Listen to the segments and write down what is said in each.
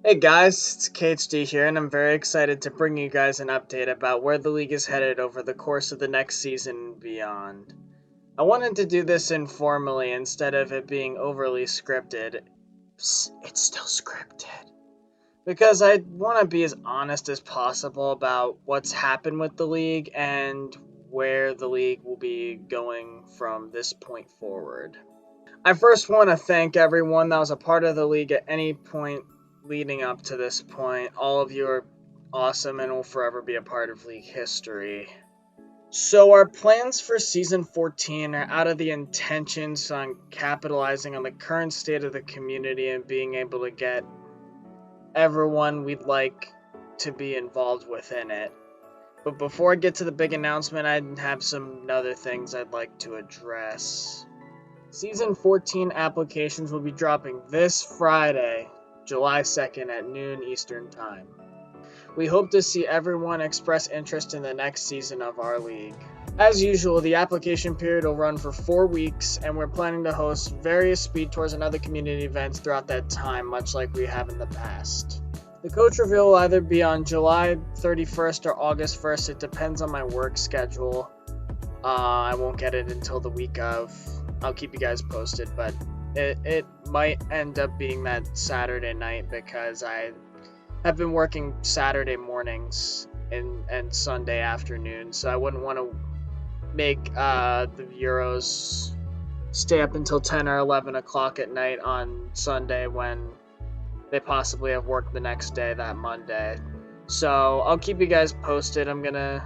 Hey guys, it's KHD here, and I'm very excited to bring you guys an update about where the league is headed over the course of the next season and beyond. I wanted to do this informally instead of it being overly scripted. It's still scripted. Because I want to be as honest as possible about what's happened with the league and where the league will be going from this point forward. I first want to thank everyone that was a part of the league at any point leading up to this point. All of you are awesome and will forever be a part of league history. So our plans for season 14 are out of the intentions on capitalizing on the current state of the community and being able to get everyone we'd like to be involved within it. But before I get to the big announcement, I have some other things I'd like to address. Season 14 applications will be dropping this Friday, July 2nd at noon Eastern Time. We hope to see everyone express interest in the next season of our league. As usual, the application period will run for 4 weeks, and we're planning to host various speed tours and other community events throughout that time, much like we have in the past. The coach reveal will either be on July 31st or August 1st. It depends on my work schedule. I won't get it until the week of. I'll keep you guys posted, but it might end up being that Saturday night because I have been working Saturday mornings and Sunday afternoons, so I wouldn't want to make the Euros stay up until 10 or 11 o'clock at night on Sunday when they possibly have work the next day, that Monday. So I'll keep you guys posted. I'm going to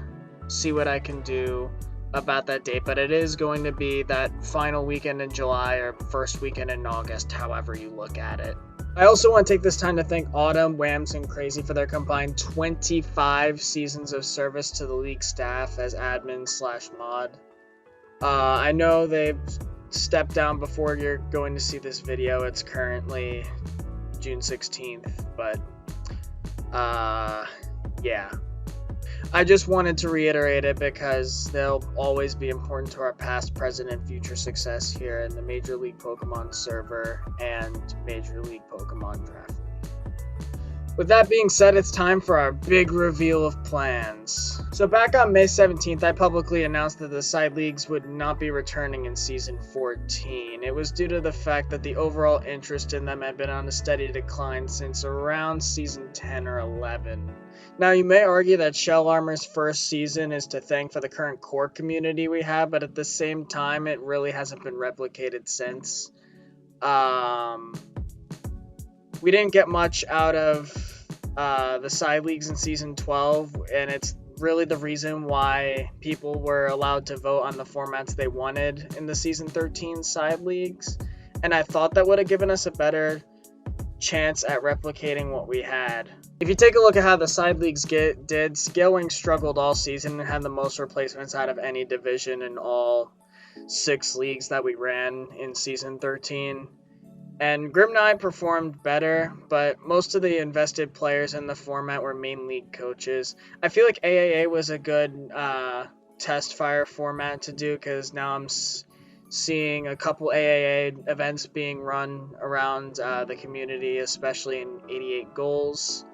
see what I can do about that date, but it is going to be that final weekend in July or first weekend in August, however you look at it. I also want to take this time to thank Autumn, Whams, and Crazy for their combined 25 seasons of service to the league staff as admin/mod. I know they've stepped down before you're going to see this video. It's currently June 16th, but yeah. I just wanted to reiterate it because they'll always be important to our past, present, and future success here in the Major League Pokemon server and Major League Pokemon Draft League. With that being said, it's time for our big reveal of plans. So back on May 17th, I publicly announced that the side leagues would not be returning in Season 14. It was due to the fact that the overall interest in them had been on a steady decline since around Season 10 or 11. Now, you may argue that Shell Armor's first season is to thank for the current core community we have, but at the same time, it really hasn't been replicated since. We didn't get much out of the side leagues in Season 12, and it's really the reason why people were allowed to vote on the formats they wanted in the Season 13 side leagues, and I thought that would have given us a better chance at replicating what we had. If you take a look at how the side leagues did, Scale Wing struggled all season and had the most replacements out of any division in all 6 leagues that we ran in Season 13. And Grimnai performed better, but most of the invested players in the format were main league coaches. I feel like AAA was a good test fire format to do because now I'm seeing a couple AAA events being run around the community, especially in 88 goals.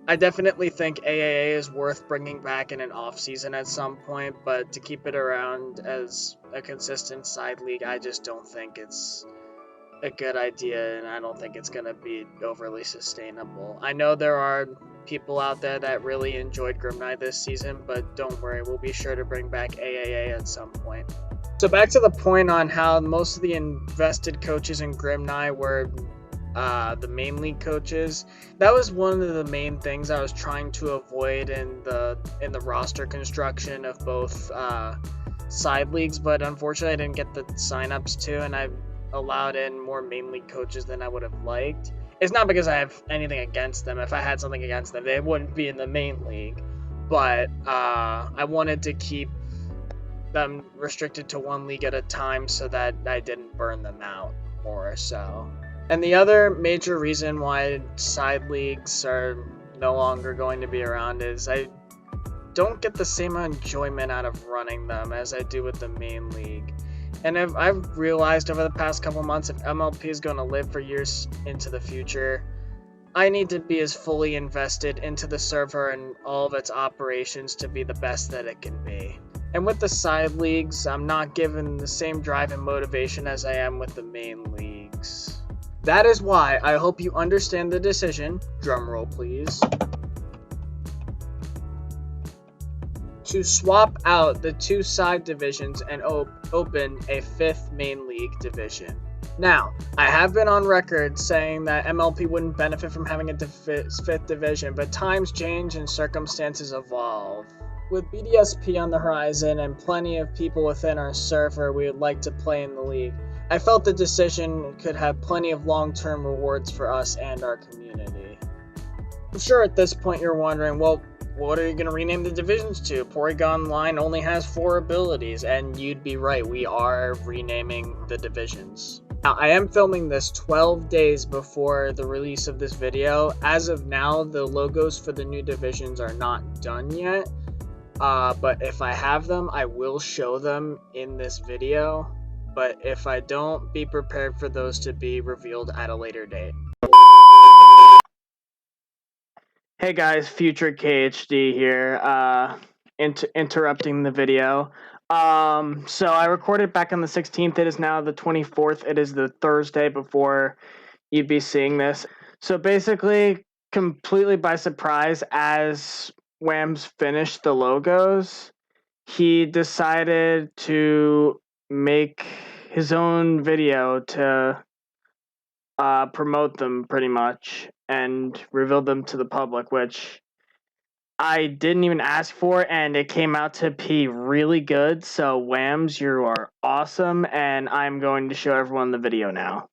I definitely think AAA is worth bringing back in an off-season at some point, but to keep it around as a consistent side league, I just don't think it's a good idea, and I don't think it's going to be overly sustainable. I know there are people out there that really enjoyed Grimnai this season, but don't worry, we'll be sure to bring back AAA at some point. So back to the point on how most of the invested coaches in Grimnai were the main league coaches. That was one of the main things I was trying to avoid in the roster construction of both side leagues, but unfortunately I didn't get the signups to, and I allowed in more main league coaches than I would have liked. It's not because I have anything against them. If I had something against them, they wouldn't be in the main league, but I wanted to keep them restricted to one league at a time so that I didn't burn them out more so. And the other major reason why side leagues are no longer going to be around is I don't get the same enjoyment out of running them as I do with the main league. And I've realized over the past couple months, if MLP is going to live for years into the future, I need to be as fully invested into the server and all of its operations to be the best that it can be. And with the side leagues, I'm not given the same drive and motivation as I am with the main leagues. That is why I hope you understand the decision, drumroll please, to swap out the 2 side divisions and open a 5th main league division. Now, I have been on record saying that MLP wouldn't benefit from having a 5th division, but times change and circumstances evolve. With BDSP on the horizon and plenty of people within our server we would like to play in the league, I felt the decision could have plenty of long-term rewards for us and our community. I'm sure at this point you're wondering, well, what are you going to rename the divisions to? Porygon Line only has 4 abilities, and you'd be right, we are renaming the divisions. Now, I am filming this 12 days before the release of this video. As of now, the logos for the new divisions are not done yet, but if I have them, I will show them in this video. But if I don't, be prepared for those to be revealed at a later date. Hey guys, Future KHD here, interrupting the video. So I recorded back on the 16th, it is now the 24th, it is the Thursday before you'd be seeing this. So basically, completely by surprise, as Whams finished the logos, he decided to make his own video to promote them pretty much and reveal them to the public, which I didn't even ask for, and it came out to be really good. So Whams, you are awesome, and I'm going to show everyone the video now.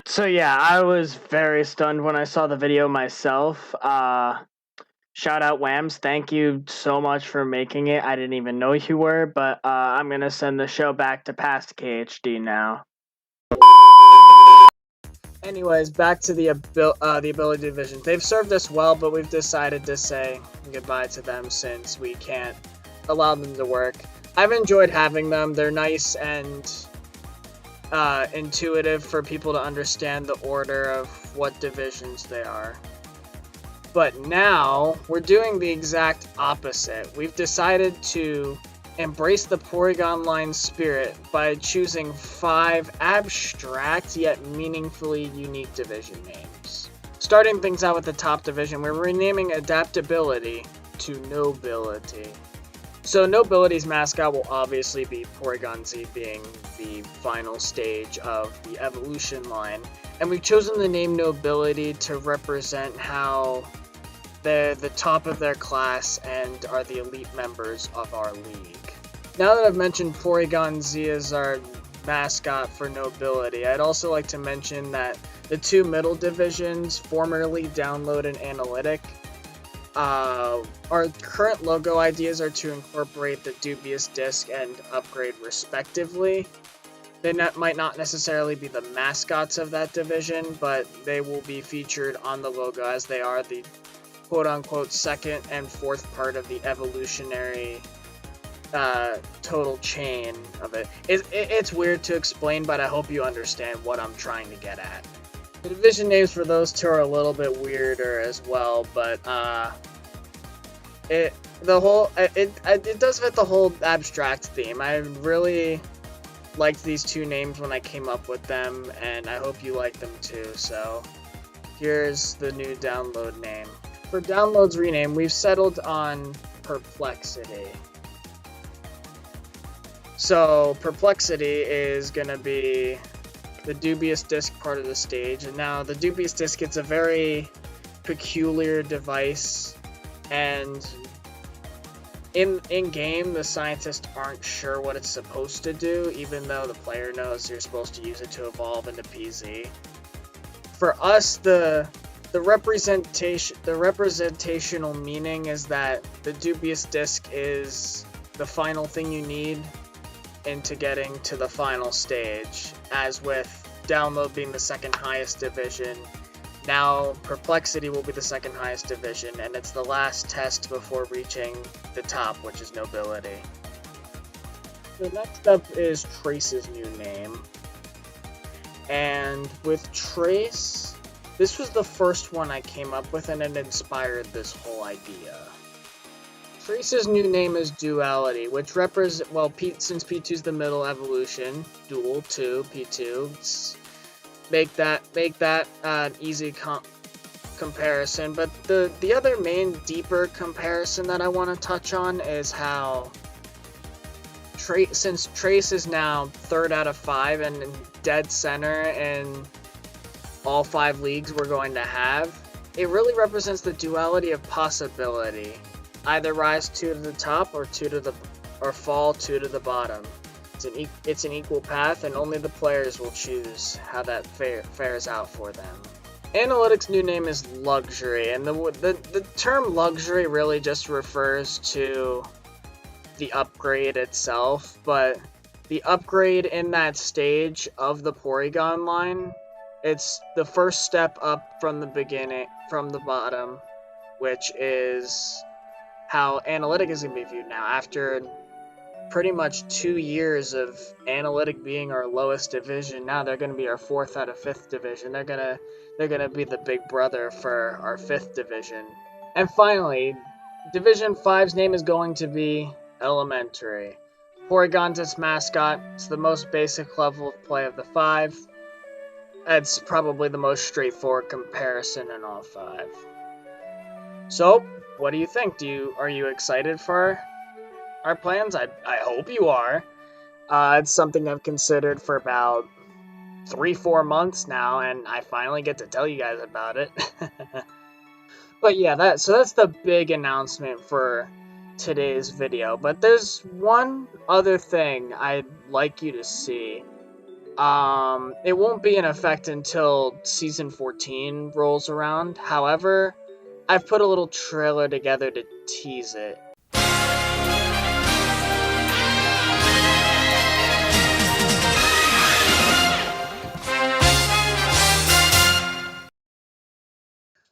So yeah, I was very stunned when I saw the video myself. Shout out Whams, thank you so much for making it. I didn't even know you were, but I'm gonna send the show back to past KHD now. Anyways, back to the ability division. They've served us well, but we've decided to say goodbye to them since we can't allow them to work. I've enjoyed having them. They're nice and intuitive for people to understand the order of what divisions they are. But now, we're doing the exact opposite. We've decided to embrace the Porygon Line spirit by choosing 5 abstract yet meaningfully unique division names. Starting things out with the top division, we're renaming Adaptability to Nobility. So Nobility's mascot will obviously be Porygon Z, being the final stage of the evolution line. And we've chosen the name Nobility to represent how they're the top of their class and are the elite members of our league. Now that I've mentioned Porygon Z as our mascot for Nobility, I'd also like to mention that the 2 middle divisions, formerly Download and Analytic, our current logo ideas are to incorporate the Dubious Disc and Upgrade respectively. They might not necessarily be the mascots of that division, but they will be featured on the logo as they are the quote-unquote 2nd and 4th part of the evolutionary total chain of it. It's weird to explain, but I hope you understand what I'm trying to get at. The division names for those 2 are a little bit weirder as well, but it does fit the whole abstract theme. I really liked these 2 names when I came up with them, and I hope you like them too. So here's the new download name. For Download's rename, we've settled on Perplexity. So Perplexity is going to be the dubious disc part of the stage. And now the dubious disc, it's a very peculiar device, and in game the scientists aren't sure what it's supposed to do, even though the player knows you're supposed to use it to evolve into PZ. For us, the representational meaning is that the dubious disc is the final thing you need into getting to the final stage, as with download being the second highest division. Now Perplexity will be the second highest division, and it's the last test before reaching the top, which is nobility. The next up is Trace's new name. And with Trace, this was the first one I came up with, and it inspired this whole idea. Trace's new name is Duality, which represents, well, since P2 is the middle evolution, Dual 2, P2, make that an easy comparison. But the other main deeper comparison that I want to touch on is how since Trace is now 3rd out of 5 and in dead center in all 5 leagues we're going to have, it really represents the duality of possibility. Either rise 2 to the top or fall 2 to the bottom. It's an equal path, and only the players will choose how that fares out for them. Analytics' new name is Luxury, and the term Luxury really just refers to the upgrade itself, but the upgrade in that stage of the Porygon line, it's the first step up from the bottom, which is how Analytic is going to be viewed now. After pretty much 2 years of Analytic being our lowest division, now they're going to be our 4th out of 5th division. They're gonna be the big brother for our 5th division. And finally, Division 5's name is going to be Elementary. Porygon's its mascot. It's the most basic level of play of the 5. It's probably the most straightforward comparison in all 5. So, what do you think? Are you excited for our plans? I hope you are. It's something I've considered for about 3-4 months now, and I finally get to tell you guys about it. But yeah, that's the big announcement for today's video. But there's one other thing I'd like you to see. It won't be in effect until Season 14 rolls around. However, I've put a little trailer together to tease it.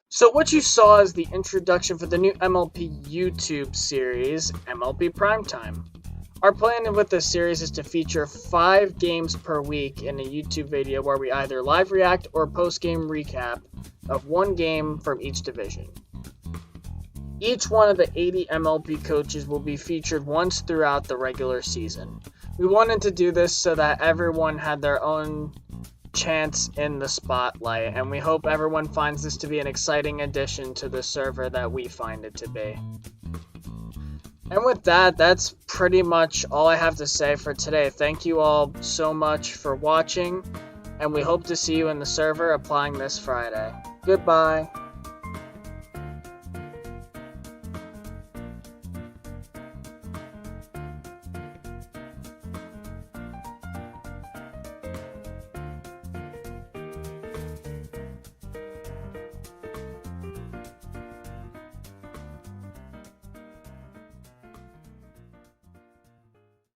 So what you saw is the introduction for the new MLP YouTube series, MLP Primetime. Our plan with this series is to feature 5 games per week in a YouTube video where we either live react or post-game recap of 1 game from each division. Each one of the 80 MLP coaches will be featured once throughout the regular season. We wanted to do this so that everyone had their own chance in the spotlight, and we hope everyone finds this to be an exciting addition to the server that we find it to be. And with that, that's pretty much all I have to say for today. Thank you all so much for watching, and we hope to see you in the server applying this Friday. Goodbye.